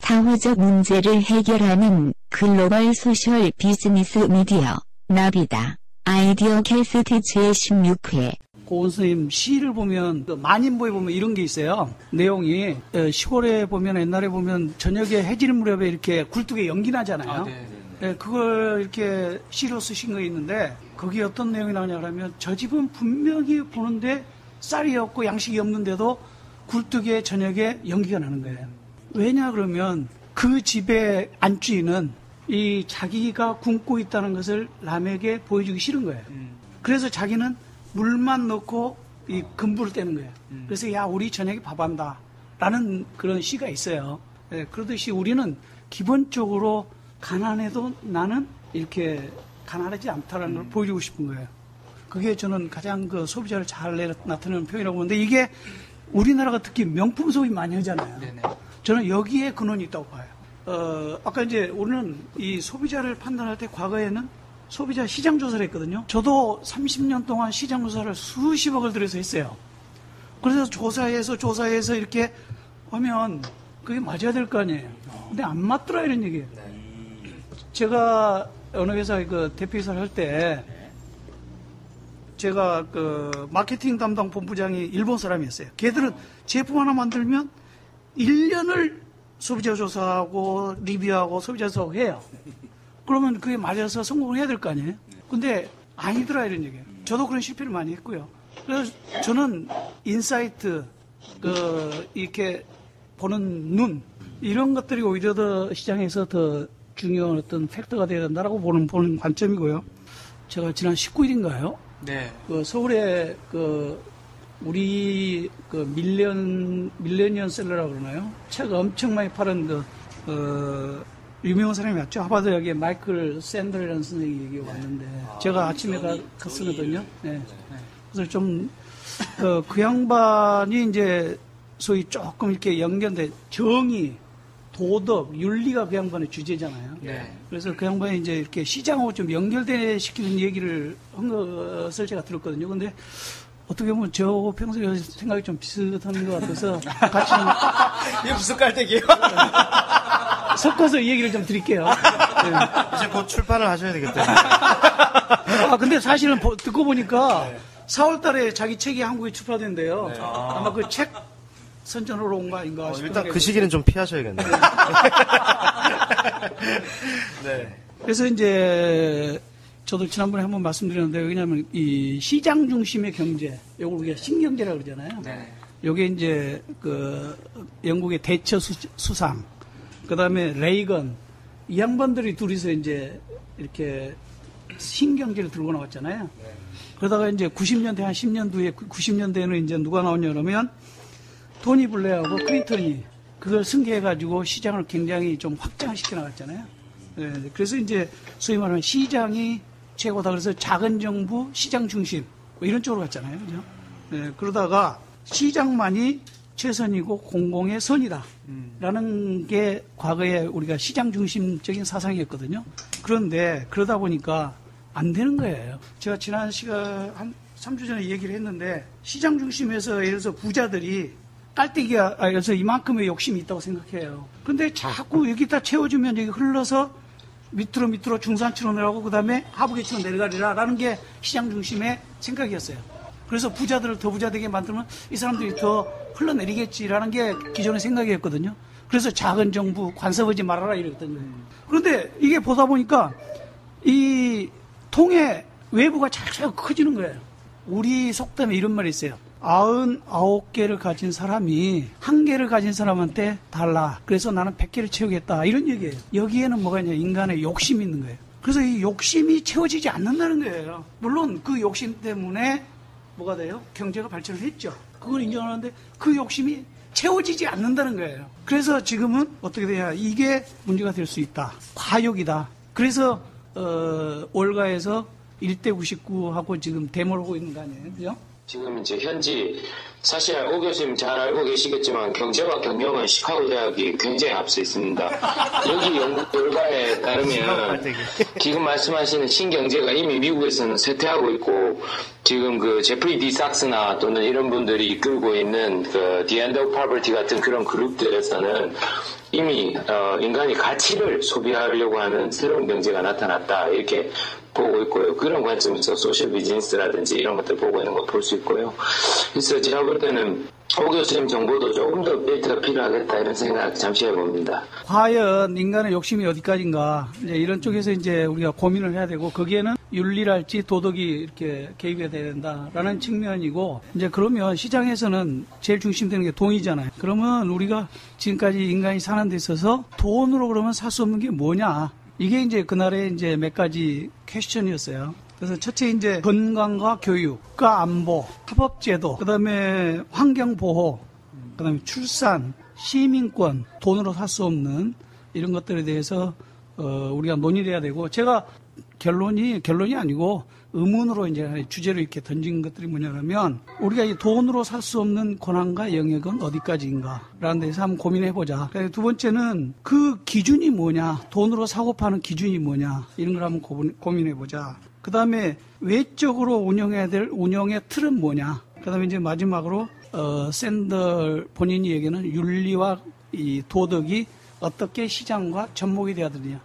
사회적 문제를 해결하는 글로벌 소셜 비즈니스 미디어 나비다. 아이디어 캐스트 제16회. 고은 선생님 시를 보면 만인보에 보면 이런 게 있어요. 내용이 시골에 보면 옛날에 보면 저녁에 해질 무렵에 이렇게 굴뚝에 연기 나잖아요. 그걸 이렇게 시로 쓰신 거 있는데 거기에 어떤 내용이 나오냐 그러면 저 집은 분명히 보는데 쌀이 없고 양식이 없는데도 굴뚝에 저녁에 연기가 나는 거예요. 왜냐 그러면 그 집의 안주인은 이 자기가 굶고 있다는 것을 남에게 보여주기 싫은 거예요. 그래서 자기는 물만 넣고 이 금불을 떼는 거예요. 그래서 야 우리 저녁에 밥한다 라는 그런 시가 있어요. 그러듯이 우리는 기본적으로 가난해도 나는 이렇게 가난하지 않다라는 걸 보여주고 싶은 거예요. 그게 저는 가장 그 소비자를 잘 나타내는 표현이라고 보는데 이게 우리나라가 특히 명품 소비 많이 하잖아요. 네네. 저는 여기에 근원이 있다고 봐요. 아까 이제 우리는 이 소비자를 판단할 때 과거에는 소비자 시장 조사를 했거든요. 저도 30년 동안 시장 조사를 수십억을 들여서 했어요. 그래서 조사해서 이렇게 하면 그게 맞아야 될 거 아니에요. 근데 안 맞더라 이런 얘기예요. 제가 어느 회사 그 대표이사를 할 때 제가 그 마케팅 담당 본부장이 일본 사람이었어요. 걔들은 제품 하나 만들면 1년을 소비자 조사하고 리뷰하고 소비자 조사하고 해요. 그러면 그게 맞아서 성공을 해야 될 거 아니에요? 근데 아니더라 이런 얘기예요. 저도 그런 실패를 많이 했고요. 그래서 저는 인사이트, 이렇게 보는 눈, 이런 것들이 오히려 더 시장에서 더 중요한 어떤 팩터가 되어야 된다라고 보는 관점이고요. 제가 지난 19일인가요? 네. 그 서울에 우리 밀레니언 셀러라고 그러나요? 책 엄청 많이 파는 유명한 사람이 왔죠. 하버드 여기에 마이클 샌들이라는 선생님이 여기 왔는데 제가 아침에 갔었거든요. 네. 그래서 좀 그 양반이 이제 소위 조금 이렇게 연결된 정의, 도덕, 윤리가 그 양반의 주제잖아요. 네. 그래서 그 양반이 이제 이렇게 시장하고 좀 연결시키는 얘기를 한 것을 제가 들었거든요. 근데 어떻게 보면 저 평소에 생각이 좀 비슷한 것 같아서 같이 이게 무슨 깔때기예요? 섞어서 이 얘기를 좀 드릴게요. 네. 이제 곧 출판을 하셔야 되겠다. 근데 사실은 듣고 보니까 4월 달에 자기 책이 한국에 출판된대요. 네. 아마 그 책 선전으로 온 거 아닌가 싶어요. 일단 그 시기는 좀 피하셔야겠네요. 네. 그래서 이제 저도 지난번에 한번 말씀드렸는데 왜냐하면 이 시장 중심의 경제, 요걸 우리가 신경제라고 그러잖아요. 네. 요게 이제 그 영국의 대처 수상, 그 다음에 레이건, 이 양반들이 둘이서 이제 이렇게 신경제를 들고 나왔잖아요. 네. 그러다가 이제 90년대 한 10년 뒤에 90년대에는 이제 누가 나오냐 그러면 토니 블레어하고 클린턴이 그걸 승계해가지고 시장을 굉장히 좀 확장시켜 나갔잖아요. 네. 그래서 이제 소위 말하면 시장이 최고다. 그래서 작은 정부, 시장 중심, 뭐 이런 쪽으로 갔잖아요. 그죠? 네, 그러다가 시장만이 최선이고 공공의 선이다. 라는 게 과거에 우리가 시장 중심적인 사상이었거든요. 그런데 그러다 보니까 안 되는 거예요. 제가 지난 시간 한 3주 전에 얘기를 했는데 시장 중심에서 예를 들어서 부자들이 깔때기가, 그래서 이만큼의 욕심이 있다고 생각해요. 근데 자꾸 여기다 채워주면 여기 흘러서 밑으로 중산층으로 내려가고 그 다음에 하부계층으로 내려가리라 라는 게 시장 중심의 생각이었어요. 그래서 부자들을 더 부자되게 만들면 이 사람들이 더 흘러내리겠지라는 게 기존의 생각이었거든요. 그래서 작은 정부 관섭하지 말아라 이랬거든요. 그런데 이게 보다 보니까 이 통의 외부가 자꾸 커지는 거예요. 우리 속담에 이런 말이 있어요. 99개를 가진 사람이 1개를 가진 사람한테 달라. 그래서 나는 100개를 채우겠다. 이런 얘기예요. 여기에는 뭐가 있냐. 인간의 욕심이 있는 거예요. 그래서 이 욕심이 채워지지 않는다는 거예요. 물론 그 욕심 때문에 뭐가 돼요? 경제가 발전을 했죠. 그걸 인정하는데 그 욕심이 채워지지 않는다는 거예요. 그래서 지금은 어떻게 돼야 이게 문제가 될 수 있다. 과욕이다. 그래서 올가에서 1대 99하고 지금 데모를 하고 있는 거 아니에요? 그죠? 지금 이제 현지 사실 오 교수님 잘 알고 계시겠지만 경제와 경영은 시카고 대학이 굉장히 앞서 있습니다. 여기 영국 결과에 따르면 지금 말씀하시는 신경제가 이미 미국에서는 쇠퇴하고 있고 지금 그 제프리 디 삭스나 또는 이런 분들이 이끌고 있는 그 The End of Poverty 같은 그런 그룹들에서는 이미 인간이 가치를 소비하려고 하는 새로운 경제가 나타났다 이렇게 보고 있고요. 그런 관점에서 소셜 비즈니스라든지 이런 것들 보고 있는 거 볼 수 있고요. 그래서 제가 볼 때는 오 교수님 정보도 조금 더 업데이트가 필요하겠다 이런 생각 잠시 해봅니다. 과연 인간의 욕심이 어디까지인가 이제 이런 쪽에서 이제 우리가 고민을 해야 되고 거기에는 윤리랄지 도덕이 이렇게 개입이 돼야 된다라는 측면이고 이제 그러면 시장에서는 제일 중심되는 게 돈이잖아요. 그러면 우리가 지금까지 인간이 사는 데 있어서 돈으로 그러면 살 수 없는 게 뭐냐? 이게 이제 그날의 이제 몇 가지 퀘스천이었어요. 그래서 첫째 이제 건강과 교육과 안보, 합법제도, 그다음에 환경보호, 그다음에 출산, 시민권, 돈으로 살 수 없는 이런 것들에 대해서 우리가 논의를 해야 되고 제가 결론이 아니고 의문으로 이제 주제로 이렇게 던진 것들이 뭐냐면 우리가 이 돈으로 살 수 없는 권한과 영역은 어디까지인가라는 데서 한번 고민해보자. 두 번째는 그 기준이 뭐냐, 돈으로 사고 파는 기준이 뭐냐 이런 걸 한번 고민해보자. 그 다음에 외적으로 운영해야 될 운영의 틀은 뭐냐. 그 다음에 이제 마지막으로 샌들 본인이 얘기하는 윤리와 이 도덕이 어떻게 시장과 접목이 돼야 되느냐.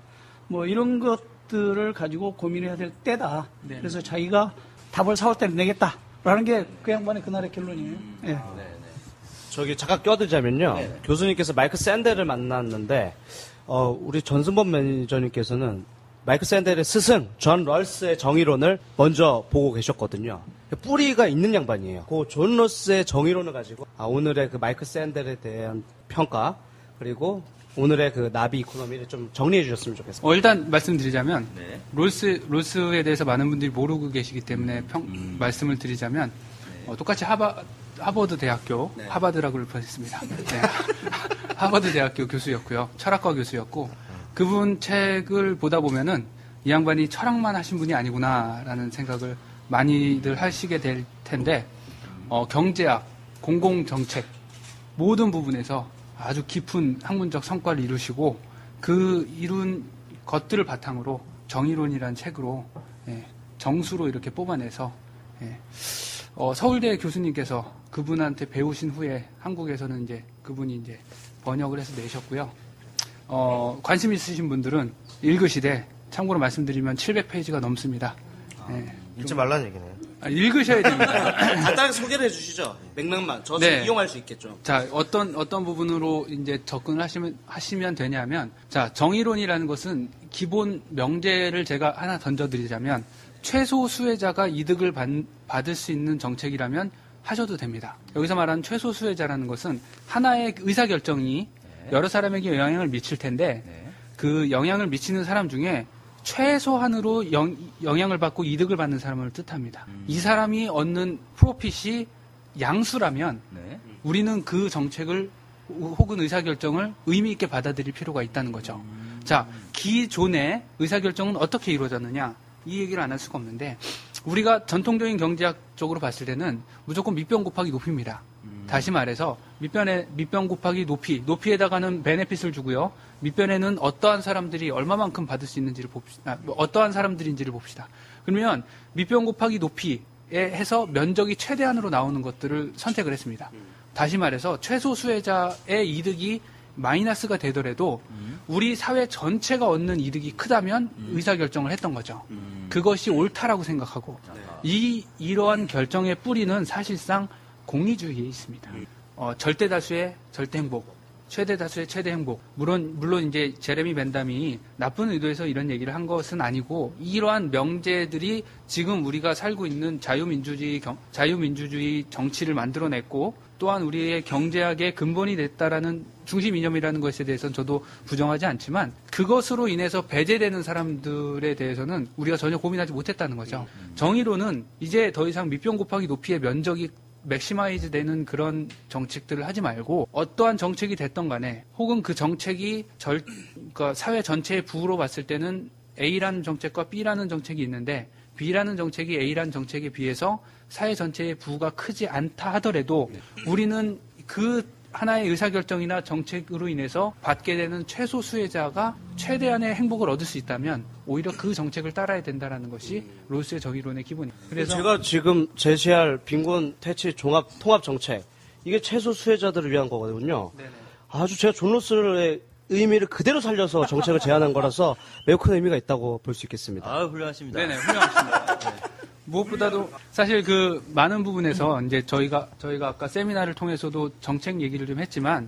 뭐 이런 것들을 가지고 고민해야 될 때다. 네. 그래서 자기가 답을 4월 달에 내겠다라는 게 그 양반의 그날의 결론이에요. 네. 저기 잠깐 껴들자면요. 네. 교수님께서 마이크 샌델을 만났는데 우리 전승범 매니저님께서는 마이크 샌델의 스승 존 럴스의 정의론을 먼저 보고 계셨거든요. 뿌리가 있는 양반이에요. 그 존 럴스의 정의론을 가지고 오늘의 그 마이크 샌델에 대한 평가 그리고 오늘의 그 나비 이코노미를 좀 정리해 주셨으면 좋겠습니다. 일단 말씀드리자면 롤스에 대해서 많은 분들이 모르고 계시기 때문에 말씀을 드리자면 똑같이 하버드 대학교 하버드라고 불렀습니다. 네. 하버드 대학교 교수였고요. 철학과 교수였고 그분 책을 보다 보면은 이 양반이 철학만 하신 분이 아니구나라는 생각을 많이들 하시게 될 텐데 경제학, 공공정책 모든 부분에서 아주 깊은 학문적 성과를 이루시고 그 이룬 것들을 바탕으로 정의론이라는 책으로 정수로 이렇게 뽑아내서 서울대 교수님께서 그분한테 배우신 후에 한국에서는 이제 그분이 이제 번역을 해서 내셨고요. 관심 있으신 분들은 읽으시되 참고로 말씀드리면 700페이지가 넘습니다. 읽지 말라는 얘기네요. 읽으셔야 됩니다. 간단하게 소개를 해주시죠. 맥락만 저 지금 이용할 수 있겠죠. 자, 어떤 부분으로 이제 접근을 하시면 되냐면, 자, 정의론이라는 것은 기본 명제를 제가 하나 던져드리자면, 최소 수혜자가 이득을 받을 수 있는 정책이라면 하셔도 됩니다. 여기서 말하는 최소 수혜자라는 것은 하나의 의사결정이 여러 사람에게 영향을 미칠 텐데 그 영향을 미치는 사람 중에 최소한으로 영향을 받고 이득을 받는 사람을 뜻합니다. 이 사람이 얻는 프로핏이 양수라면 우리는 그 정책을 혹은 의사결정을 의미 있게 받아들일 필요가 있다는 거죠. 자, 기존의 의사결정은 어떻게 이루어졌느냐? 이 얘기를 안 할 수가 없는데 우리가 전통적인 경제학적으로 봤을 때는 무조건 밑변 곱하기 높이입니다. 다시 말해서 밑변 곱하기 높이에다가는 베네핏을 주고요. 밑변에는 어떠한 사람들이 얼마만큼 받을 수 있는지를 봅시다. 어떠한 사람들인지를 봅시다. 그러면 밑변 곱하기 높이에 해서 면적이 최대한으로 나오는 것들을 선택을 했습니다. 다시 말해서 최소 수혜자의 이득이 마이너스가 되더라도 우리 사회 전체가 얻는 이득이 크다면 의사결정을 했던 거죠. 그것이 옳다라고 생각하고 이러한 결정의 뿌리는 사실상 공리주의에 있습니다. 절대다수의 절대행복, 최대다수의 최대행복. 물론 이제 제레미 벤담이 나쁜 의도에서 이런 얘기를 한 것은 아니고 이러한 명제들이 지금 우리가 살고 있는 자유민주주의 정치를 만들어냈고 또한 우리의 경제학의 근본이 됐다라는 중심 이념이라는 것에 대해서는 저도 부정하지 않지만 그것으로 인해서 배제되는 사람들에 대해서는 우리가 전혀 고민하지 못했다는 거죠. 정의로는 이제 더 이상 밑변 곱하기 높이의 면적이 맥시마이즈 되는 그런 정책들을 하지 말고 어떠한 정책이 됐던 간에 혹은 그 정책이 그러니까 사회 전체의 부로 봤을 때는 A라는 정책과 B라는 정책이 있는데 B라는 정책이 A라는 정책에 비해서 사회 전체의 부가 크지 않다 하더라도 우리는 그 하나의 의사결정이나 정책으로 인해서 받게 되는 최소 수혜자가 최대한의 행복을 얻을 수 있다면 오히려 그 정책을 따라야 된다는 것이 롤스의 정의론의 기본입니다. 그래서 제가 지금 제시할 빈곤 퇴치 통합 정책 이게 최소 수혜자들을 위한 거거든요. 네네. 아주 제가 존 롤스의 의미를 그대로 살려서 정책을 제안한 거라서 매우 큰 의미가 있다고 볼 수 있겠습니다. 아, 훌륭하십니다. 네네, 훌륭하십니다. 네. 무엇보다도 사실 그 많은 부분에서 이제 저희가 아까 세미나를 통해서도 정책 얘기를 좀 했지만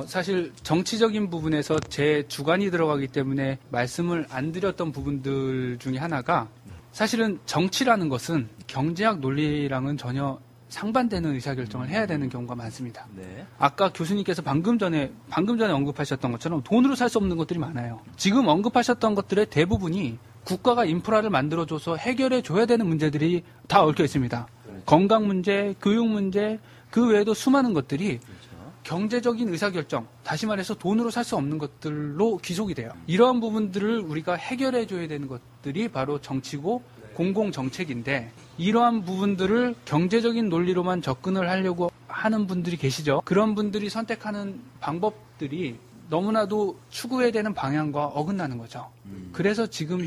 사실 정치적인 부분에서 제 주관이 들어가기 때문에 말씀을 안 드렸던 부분들 중에 하나가 사실은 정치라는 것은 경제학 논리랑은 전혀 상반되는 의사결정을 해야 되는 경우가 많습니다. 네. 아까 교수님께서 방금 전에 언급하셨던 것처럼 돈으로 살 수 없는 것들이 많아요. 지금 언급하셨던 것들의 대부분이 국가가 인프라를 만들어줘서 해결해 줘야 되는 문제들이 다 얽혀 있습니다. 건강 문제, 교육 문제, 그 외에도 수많은 것들이 경제적인 의사결정, 다시 말해서 돈으로 살 수 없는 것들로 귀속이 돼요. 이러한 부분들을 우리가 해결해 줘야 되는 것들이 바로 정치고 공공정책인데 이러한 부분들을 경제적인 논리로만 접근을 하려고 하는 분들이 계시죠. 그런 분들이 선택하는 방법들이 너무나도 추구해야 되는 방향과 어긋나는 거죠. 그래서 지금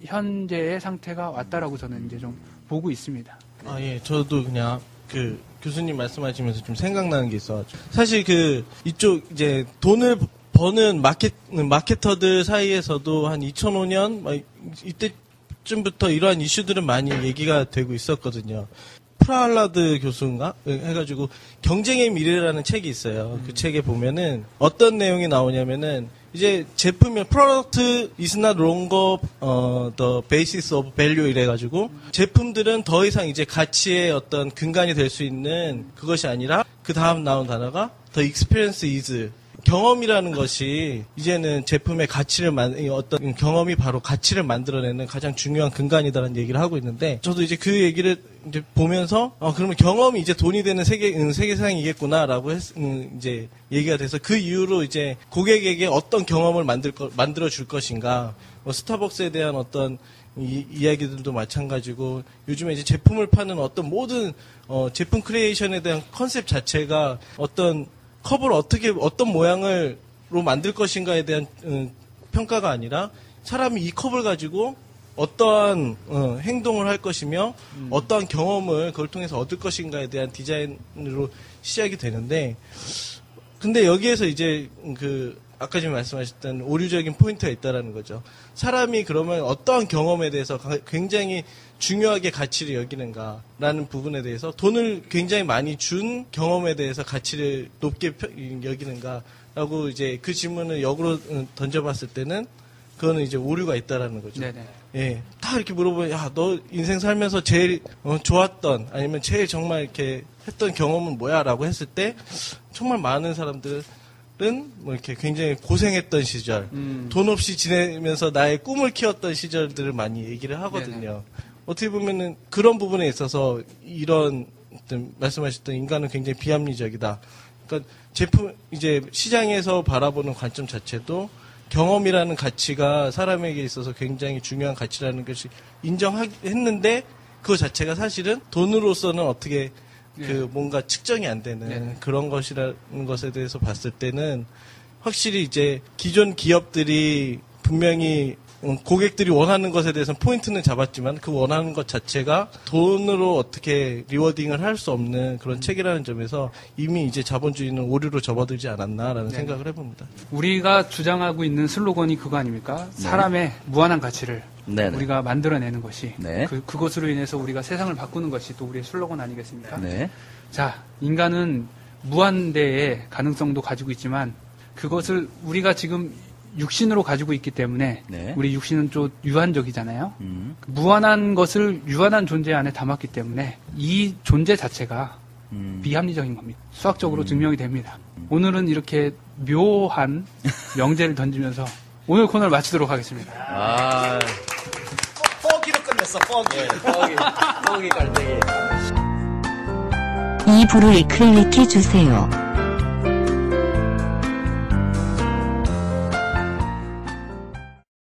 현재의 상태가 왔다라고 저는 이제 좀 보고 있습니다. 아, 예. 저도 그냥 그 교수님 말씀하시면서 좀 생각나는 게 있어가지고. 사실 이쪽 이제 돈을 버는 마케터들 사이에서도 한 2005년 이때쯤부터 이러한 이슈들은 많이 얘기가 되고 있었거든요. 프라할라드 교수인가? 해가지고 경쟁의 미래라는 책이 있어요. 그 책에 보면은 어떤 내용이 나오냐면은 이제 제품이 product is not longer the basis of value 이래가지고 제품들은 더 이상 이제 가치의 어떤 근간이 될 수 있는 그것이 아니라 그 다음 나온 단어가 the experience is 경험이라는 것이 이제는 제품의 가치를 어떤 경험이 바로 가치를 만들어내는 가장 중요한 근간이다라는 얘기를 하고 있는데 저도 이제 그 얘기를 이제 보면서 그러면 경험이 이제 돈이 되는 세계상이겠구나라고 이제 얘기가 돼서 그 이후로 이제 고객에게 어떤 경험을 만들어 줄 것인가 스타벅스에 대한 어떤 이야기들도 마찬가지고 요즘에 이제 제품을 파는 어떤 모든 제품 크리에이션에 대한 컨셉 자체가 어떤 컵을 어떤 모양으로 만들 것인가에 대한 평가가 아니라 사람이 이 컵을 가지고 어떠한 행동을 할 것이며 어떠한 경험을 그걸 통해서 얻을 것인가에 대한 디자인으로 시작이 되는데 근데 여기에서 이제 아까 지금 말씀하셨던 오류적인 포인트가 있다라는 거죠. 사람이 그러면 어떠한 경험에 대해서 굉장히 중요하게 가치를 여기는가라는 부분에 대해서 돈을 굉장히 많이 준 경험에 대해서 가치를 높게 여기는가라고 이제 그 질문을 역으로 던져봤을 때는 그거는 이제 오류가 있다라는 거죠. 네네. 예, 다 이렇게 물어보면 야, 너 인생 살면서 제일 좋았던 아니면 제일 정말 이렇게 했던 경험은 뭐야라고 했을 때 정말 많은 사람들은 뭐 이렇게 굉장히 고생했던 시절, 돈 없이 지내면서 나의 꿈을 키웠던 시절들을 많이 얘기를 하거든요. 네네. 어떻게 보면은 그런 부분에 있어서 이런 말씀하셨던 인간은 굉장히 비합리적이다. 그러니까 이제 시장에서 바라보는 관점 자체도 경험이라는 가치가 사람에게 있어서 굉장히 중요한 가치라는 것이 인정했는데 그 자체가 사실은 돈으로서는 어떻게 뭔가 측정이 안 되는 그런 것이라는 것에 대해서 봤을 때는 확실히 이제 기존 기업들이 분명히 고객들이 원하는 것에 대해서는 포인트는 잡았지만 그 원하는 것 자체가 돈으로 어떻게 리워딩을 할 수 없는 그런 책이라는 점에서 이미 이제 자본주의는 오류로 접어들지 않았나라는 생각을 해봅니다. 우리가 주장하고 있는 슬로건이 그거 아닙니까? 사람의 무한한 가치를 우리가 만들어내는 것이 그것으로 인해서 우리가 세상을 바꾸는 것이 또 우리의 슬로건 아니겠습니까? 자, 인간은 무한대의 가능성도 가지고 있지만 그것을 우리가 지금 육신으로 가지고 있기 때문에 우리 육신은 좀 유한적이잖아요. 무한한 것을 유한한 존재 안에 담았기 때문에 이 존재 자체가 비합리적인 겁니다. 수학적으로 증명이 됩니다. 오늘은 이렇게 묘한 명제를 던지면서 오늘 코너를 마치도록 하겠습니다. 뻐기로 끝냈어, 뻐기 깔때기. 이 불을 클릭해 주세요.